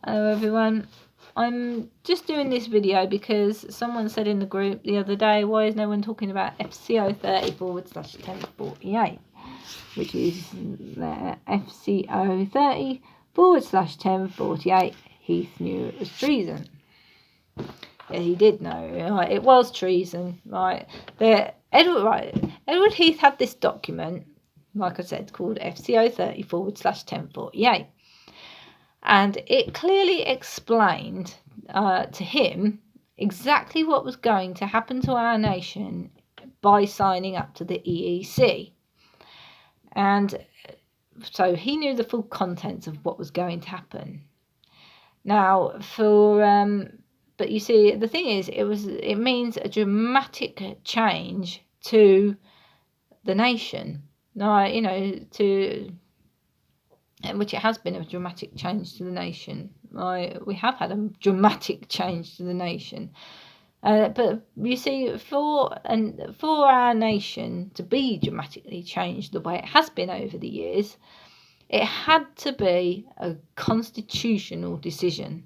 Hello everyone, I'm just doing this video because someone said in the group the other day, why is no one talking about FCO30 /1048, which is FCO30 /1048, Heath knew it was treason. Yeah, he did know, right? It was treason, right? Edward Heath had this document, like I said, called FCO30 /1048. And it clearly explained to him exactly what was going to happen to our nation by signing up to the EEC. And so he knew the full contents of what was going to happen. Now, but you see, the thing is, it means a dramatic change to the nation. Now, which it has been a dramatic change to the nation. We have had a dramatic change to the nation. But you see, for our nation to be dramatically changed the way it has been over the years, it had to be a constitutional decision.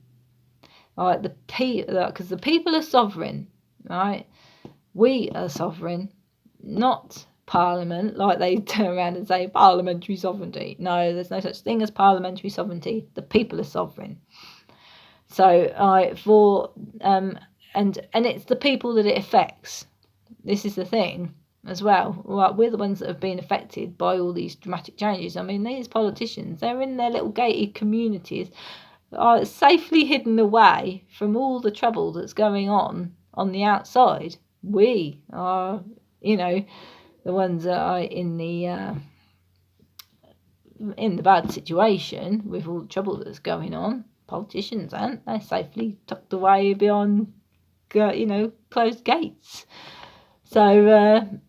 Right, because the people are sovereign, right? We are sovereign, not Parliament, like they turn around and say parliamentary sovereignty. No, there's no such thing as parliamentary sovereignty. The people are sovereign. So and it's the people that it affects. This is the thing as well. Right, we're the ones that have been affected by all these dramatic changes. I mean, these politicians, they're in their little gated communities, are safely hidden away from all the trouble that's going on the outside. We are, the ones that are in the bad situation with all the trouble that's going on. Politicians aren't. They're safely tucked away beyond, closed gates. So, and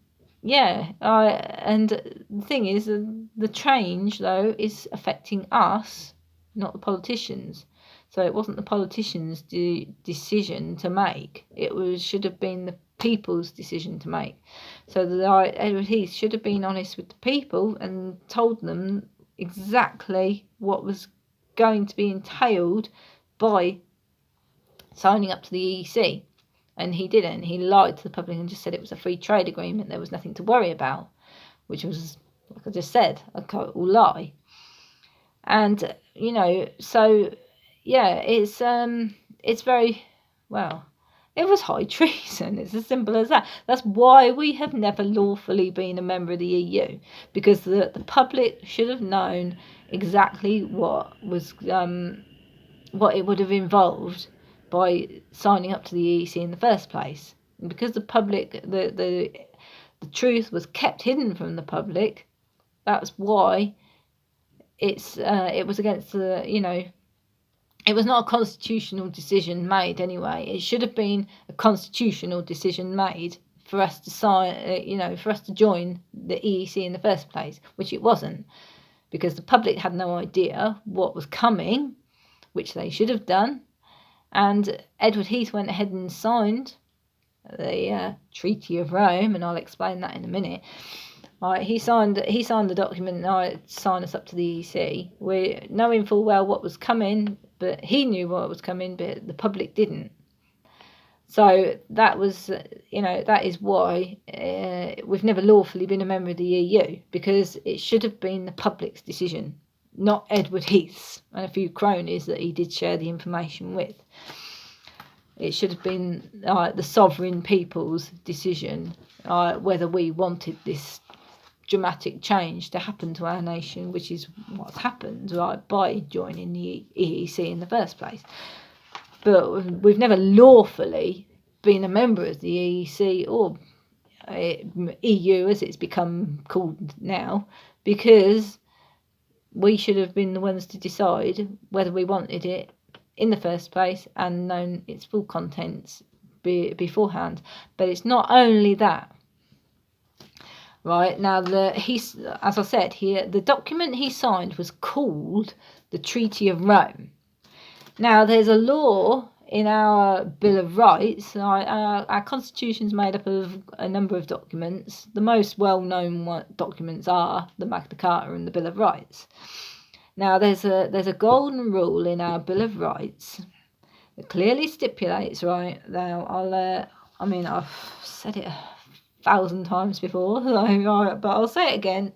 the thing is, the change, though, is affecting us, not the politicians. So it wasn't the politicians' decision to make. Should have been the people's decision to make. So that Edward Heath should have been honest with the people and told them exactly what was going to be entailed by signing up to the EEC. And he didn't. He lied to the public and just said it was a free trade agreement. There was nothing to worry about, which was, like I just said, a total lie. And, so, yeah, it's very, well, it was high treason. It's as simple as that. That's why we have never lawfully been a member of the EU, because the public should have known exactly what it would have involved by signing up to the EEC in the first place. And because the public, the truth was kept hidden from the public, that's why it was against the, it was not a constitutional decision made anyway. It should have been a constitutional decision made for us to sign, for us to join the EEC in the first place, which it wasn't, because the public had no idea what was coming, which they should have done. And Edward Heath went ahead and signed the Treaty of Rome, and I'll explain that in a minute. Right, he signed the document to sign us up to the EEC. We're knowing full well what was coming, but he knew what was coming, but the public didn't. So that was, that is why we've never lawfully been a member of the EU, because it should have been the public's decision, not Edward Heath's and a few cronies that he did share the information with. It should have been the sovereign people's decision whether we wanted this dramatic change to happen to our nation, which is what's happened, right, by joining the EEC in the first place. But we've never lawfully been a member of the EEC or EU as it's become called now, because we should have been the ones to decide whether we wanted it in the first place and known its full contents beforehand. But it's not only that. Right, now, as I said here, the document he signed was called the Treaty of Rome. Now, there's a law in our Bill of Rights. Our Constitution's made up of a number of documents. The most well-known documents are the Magna Carta and the Bill of Rights. Now, there's a golden rule in our Bill of Rights that clearly stipulates, right, now I've said it 1,000 times before, but I'll say it again.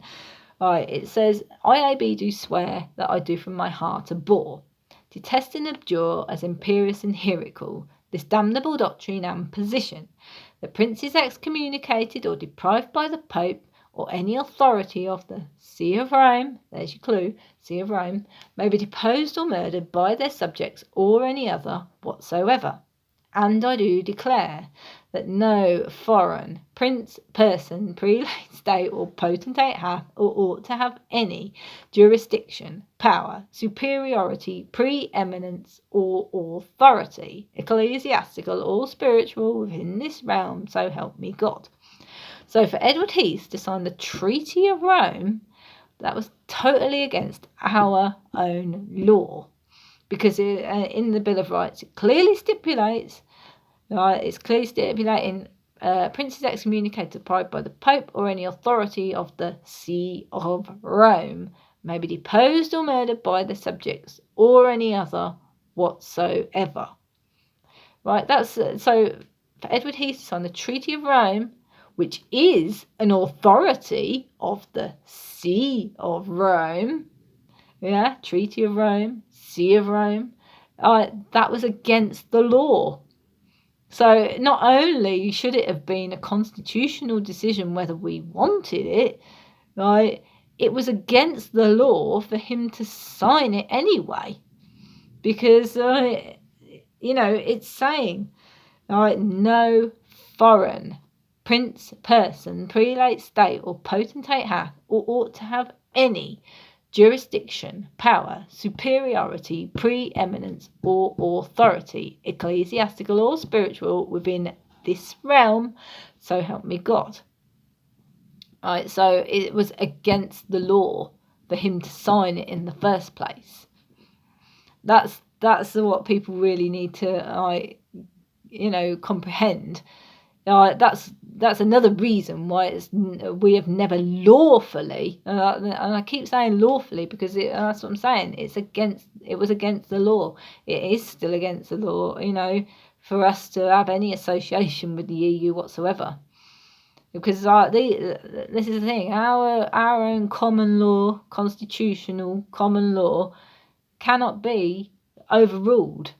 Right, it says, IAB do swear that I do from my heart abhor, detest and abjure as imperious and heretical, this damnable doctrine and position. The prince is excommunicated or deprived by the Pope or any authority of the See of Rome, there's your clue, See of Rome, may be deposed or murdered by their subjects or any other whatsoever. And I do declare that no foreign prince, person, prelate, state, or potentate hath or ought to have any jurisdiction, power, superiority, preeminence, or authority, ecclesiastical or spiritual, within this realm, so help me God. So for Edward Heath to sign the Treaty of Rome, that was totally against our own law. Because in the Bill of Rights, it clearly stipulates, it's clearly stipulating princes excommunicated, deprived by the Pope or any authority of the See of Rome may be deposed or murdered by the subjects or any other whatsoever. Right, that's so for Edward Heath to sign the Treaty of Rome, which is an authority of the See of Rome. Yeah, Treaty of Rome, See of Rome. That was against the law. So not only should it have been a constitutional decision whether we wanted it, right, it was against the law for him to sign it anyway. Because, it's saying, no foreign prince, person, prelate, state, or potentate hath or ought to have any jurisdiction, power, superiority, preeminence, or authority, ecclesiastical or spiritual, within this realm, so help me God. Right, so it was against the law for him to sign it in the first place. That's what people really need to comprehend. That's another reason why we have never lawfully, and I keep saying lawfully because that's what I'm saying. It was against the law. It is still against the law, for us to have any association with the EU whatsoever. Because this is the thing, our own common law, constitutional common law, cannot be overruled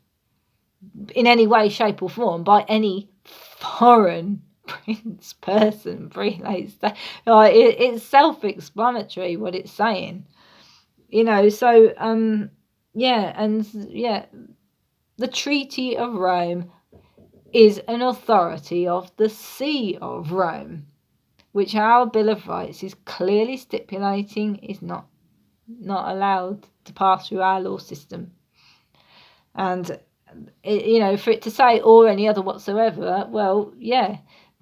in any way, shape, or form by any foreign prince, person, prelate. It's self-explanatory what it's saying, So the Treaty of Rome is an authority of the See of Rome, which our Bill of Rights is clearly stipulating is not allowed to pass through our law system. And for it to say or any other whatsoever, well, yeah.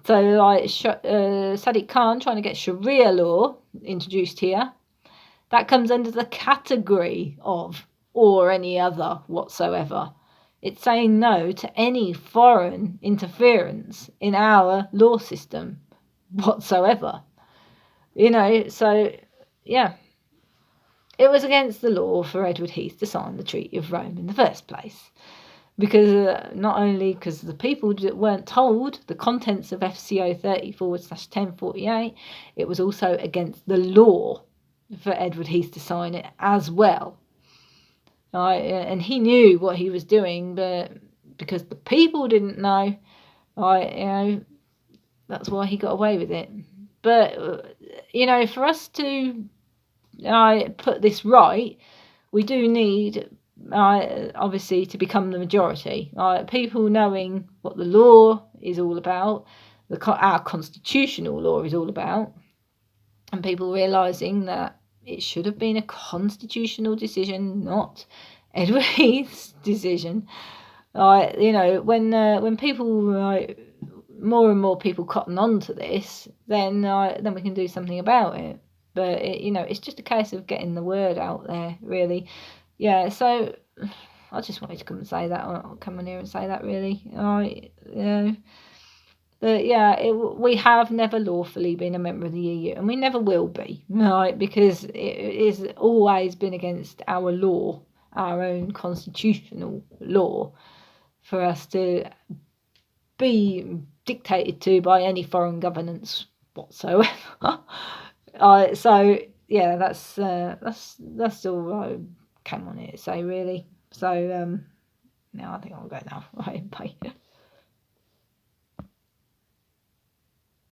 So like Sadiq Khan trying to get Sharia law introduced here, that comes under the category of or any other whatsoever. It's saying no to any foreign interference in our law system whatsoever. So yeah. It was against the law for Edward Heath to sign the Treaty of Rome in the first place. Because not only because the people weren't told the contents of FCO30 /1048, it was also against the law for Edward Heath to sign it as well. And he knew what he was doing, but because the people didn't know, that's why he got away with it. But, for us to put this right, we do need obviously to become the majority. People knowing what the law is all about, our constitutional law is all about, and people realising that it should have been a constitutional decision, not Edward Heath's decision. When people more and more people cotton on to this, then we can do something about it. But it's just a case of getting the word out there, really. Yeah, so I just wanted to come and say that, or come on here and say that, really. The But yeah, we have never lawfully been a member of the EU, and we never will be, right? Because it is always been against our law, our own constitutional law, for us to be dictated to by any foreign governance whatsoever. So yeah, that's all I came on here to say, really. So now I think I'll go now. Right, bye.